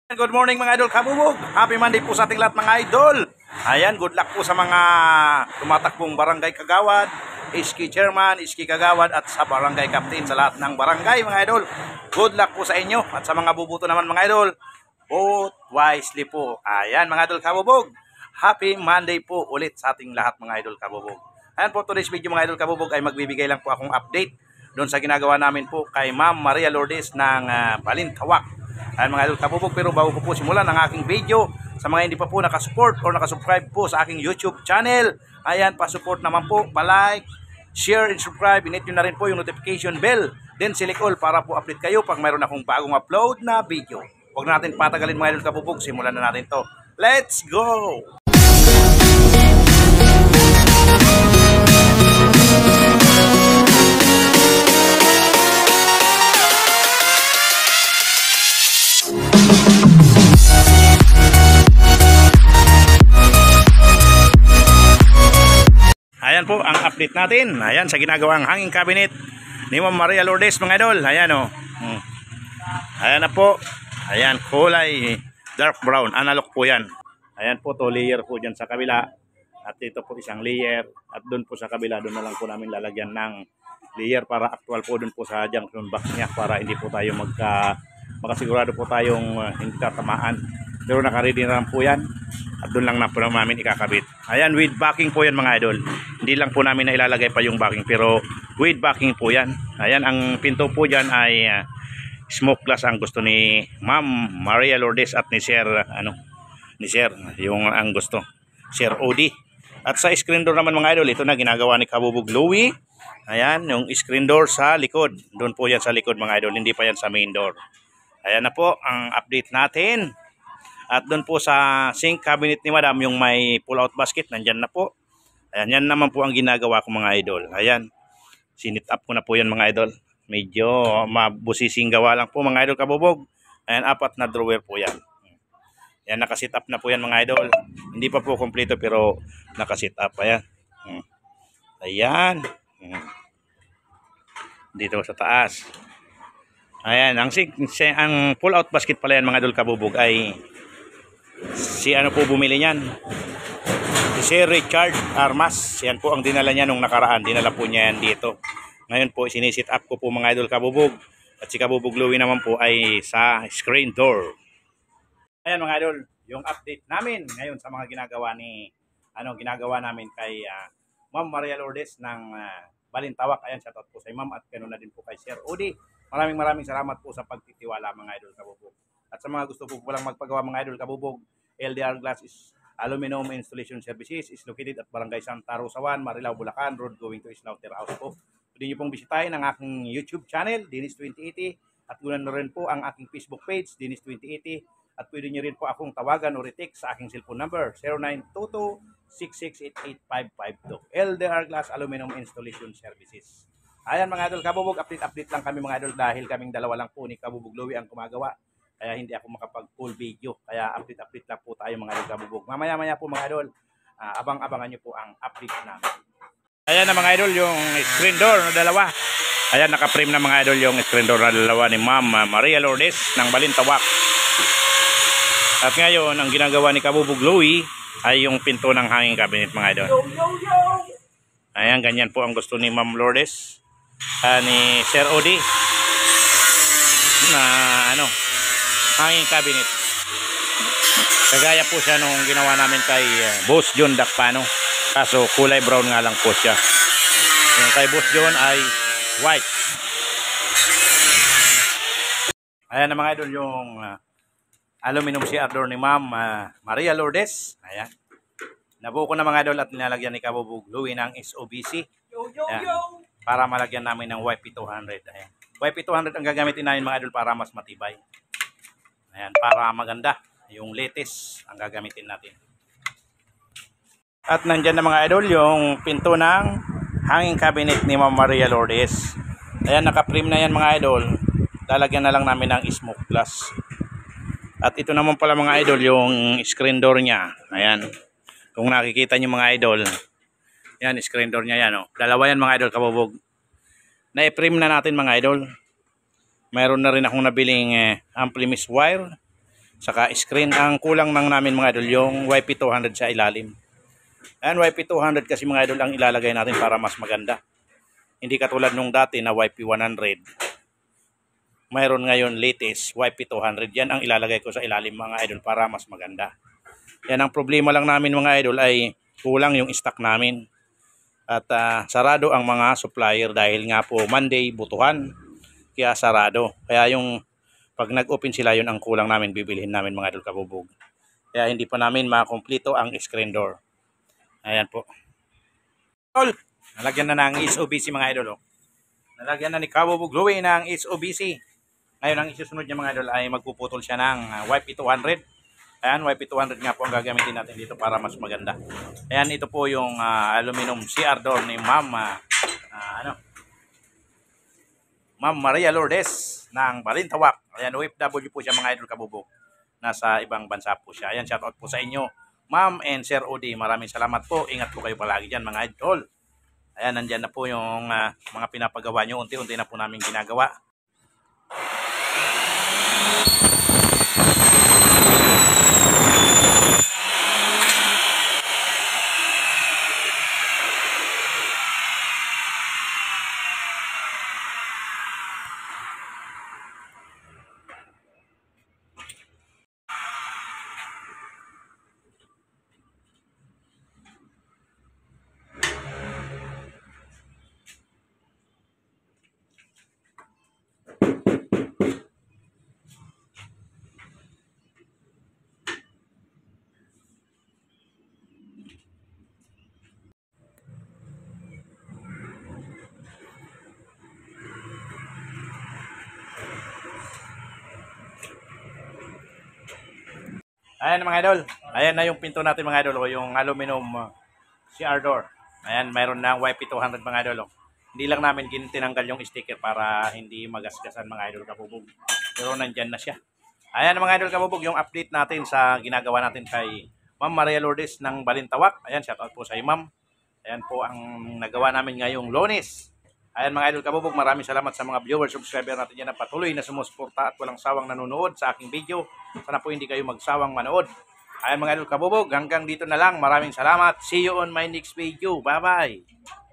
Good morning mga idol kabubog. Happy Monday po sa ating lahat mga idol. Ayan, good luck po sa mga tumatakbong barangay Kagawad, SK Chairman, SK Kagawad at sa barangay captain sa lahat ng barangay mga idol. Good luck po sa inyo at sa mga bubuto naman mga idol. Vote wisely po. Ayan mga idol kabubog. Happy Monday po ulit sa ating lahat mga idol kabubog. Ayan po, today's video mga idol kabubog ay magbibigay lang po akong update doon sa ginagawa namin po kay Ma'am Maria Lourdes ng Balintawak. Ayan mga idol kabubog, pero bago ko po simulan ang aking video, sa mga hindi pa po nakasupport o nakasubscribe po sa aking YouTube channel, ayan, pa-support naman po, pa-like, share, and subscribe. Init nyo na rin po yung notification bell, then select all para po update kayo pag mayroon akong bagong upload na video. Huwag na natin patagalin mga idol kabubog, simulan na natin to. Let's go! Ayan po ang update natin. Ayan sa ginagawang hanging cabinet ni Ma'am Maria Lourdes mga idol. Ayan o. Ayan na po. Ayan, kulay dark brown. Analog po yan. Ayan po, to layer po dyan sa kabila. At dito po isang layer. At doon po sa kabila, doon na lang po namin lalagyan ng layer para actual po doon po sa junction box niya. Para hindi po tayo makasigurado po tayong hindi tatamaan. Pero nakaready na lang po yan. At doon lang na po namin ikakabit. Ayan, with backing po yan mga idol. Hindi lang po namin na ilalagay pa yung backing, pero with backing po yan. Ayan, ang pinto po dyan ay smoke glass ang gusto ni Ma'am Maria Lourdes at ni Sir, yung ang gusto, Sir Odi. At sa screen door naman mga idol, ito na ginagawa ni Kabubog Louie. Ayan, yung screen door sa likod. Doon po yan sa likod mga idol, hindi pa yan sa main door. Ayan na po ang update natin. At doon po sa sink cabinet ni Madam, yung may pull-out basket, nandyan na po. Ayan, yan naman po ang ginagawa ko mga idol. Ayan, sinit up ko na po yan mga idol. Medyo mabusising gawa lang po mga idol kabubog. Ayan, 4 na drawer po yan. Ayan, nakasit up na po yan mga idol. Hindi pa po kompleto pero nakasit up. Ayan. Ayan. Dito sa taas. Ayan, ang pull-out basket pala yan mga idol kabubog ay si po bumili niyan, si Sir Richard Armas. Yan po ang dinala niya nung nakaraan. Dinala po niya yan dito. Ngayon po sinisit up ko po mga idol kabubog. At si Kabubog Louie naman po ay sa screen door. Ayan mga idol, yung update namin ngayon sa mga ginagawa namin kay Ma'am Maria Lourdes ng Balintawak. Ayan, shoutout po sa Ma'am at ganoon na din po kay Sir Odi. Maraming salamat po sa pagtitiwala mga idol kabubog. At sa mga gusto po palang magpagawa mga idol kabubog, LDR Glass is Aluminum Installation Services is located at Barangay Santa Rosa 1, Marilao, Bulacan, road going to Slaughterhouse po. Pwede niyo pong bisitahin ang aking YouTube channel, Dennis 2080, at ganoon na rin po ang aking Facebook page, Dennis 2080, at pwede niyo rin po akong tawagan o retext sa aking cellphone number, 0922-6688-552. LDR Glass Aluminum Installation Services. Ayan mga idol kabubog, update lang kami mga idol dahil kaming dalawa lang po ni Kabubog Louie ang gumagawa. Kaya hindi ako makapag-full video. Kaya update lang po tayo mga idol kabubog. Mamaya po mga idol, abangan nyo po ang update namin. Ayan na mga idol yung screen door na dalawa. Ayan, naka-frame na mga idol yung screen door na dalawa ni Ma'am Maria Lourdes ng Balintawak. At ngayon, ang ginagawa ni Kabubog Louie ay yung pinto ng hanging cabinet mga idol. Ayan, ganyan po ang gusto ni Ma'am Lourdes. Ni Sir Odi na hanging cabinet. Kagaya po siya nung ginawa namin kay Boss John Dakpano. Kaso kulay brown nga lang po siya. Yung kay Boss John ay white. Ayan na mga idol yung aluminum CR door ni Ma'am Maria Lourdes. Ayan. Nabuo ko na mga idol at nilalagyan ni Kabubog Louie ng SOBC. Ayan. Para malagyan namin ng YP200. Ayan. YP200 ang gagamitin namin mga idol para mas matibay. Ayan, para maganda. Yung latest ang gagamitin natin. At nandyan na mga idol yung pinto ng hanging cabinet ni Ma'am Maria Lourdes. Ayan, naka-frame na yan mga idol. Lalagyan na lang namin ng smoke glass. At ito naman pala mga idol yung screen door niya. Ayan. Kung nakikita nyo mga idol, yan, screen door niya yan. Dalawa yan mga idol kabubog. Na-frame na natin mga idol. Mayroon na rin akong nabiling ampli-miss wire Saka screen. Ang kulang lang namin mga idol yung YP200 sa ilalim. Ayan, YP200 kasi mga idol ang ilalagay natin para mas maganda. Hindi katulad nung dati na YP100. Mayroon ngayon latest YP200. Yan ang ilalagay ko sa ilalim mga idol para mas maganda. Yan ang problema lang namin mga idol ay kulang yung stock namin. At sarado ang mga supplier dahil nga po Monday butuhan. Kaya sarado. Kaya yung pag nag-open sila yun ang kulang namin bibilhin namin mga idol kabubog. Kaya hindi pa namin makumpleto ang screen door. Ayan po. Nalagyan na ng HOBC mga idol. Oh. Nalagyan na ni Kabubog Louie ng HOBC. Ngayon ang isusunod niya mga idol ay magpuputol siya ng YP200. Ayan, YP200 nga po ang gagamitin natin dito para mas maganda. Ayan, ito po yung aluminum CR door ni Ma'am Ma'am Maria Lourdes ng Balintawak. Ayan, OFW po siya mga idol kabubog. Nasa ibang bansa po siya. Ayan, shoutout po sa inyo. Ma'am and Sir Odi, maraming salamat po. Ingat po kayo palagi dyan mga idol. Ayan, nandyan na po yung mga pinapagawa nyo. Unti-unti na po namin ginagawa. Ayan mga idol. Ayan na yung pinto natin mga idol. O yung aluminum CR door. Ayan, mayroon na YP200 mga idol. O. Hindi lang namin tinanggal yung sticker para hindi magasgasan mga idol kabubog. Pero nandyan na siya. Ayan mga idol kabubog, yung update natin sa ginagawa natin kay Ma'am Maria Lourdes ng Balintawak. Ayan, shoutout po sa iyo ma'am. Ayan po ang nagawa namin ngayong Lunes. Ayan mga idol kabubog, maraming salamat sa mga viewers, subscriber natin dyan na patuloy na sumusuporta at walang sawang nanonood sa aking video. Sana po hindi kayo magsawang manood. Ayan mga idol kabubog, hanggang dito na lang. Maraming salamat. See you on my next video. Bye-bye.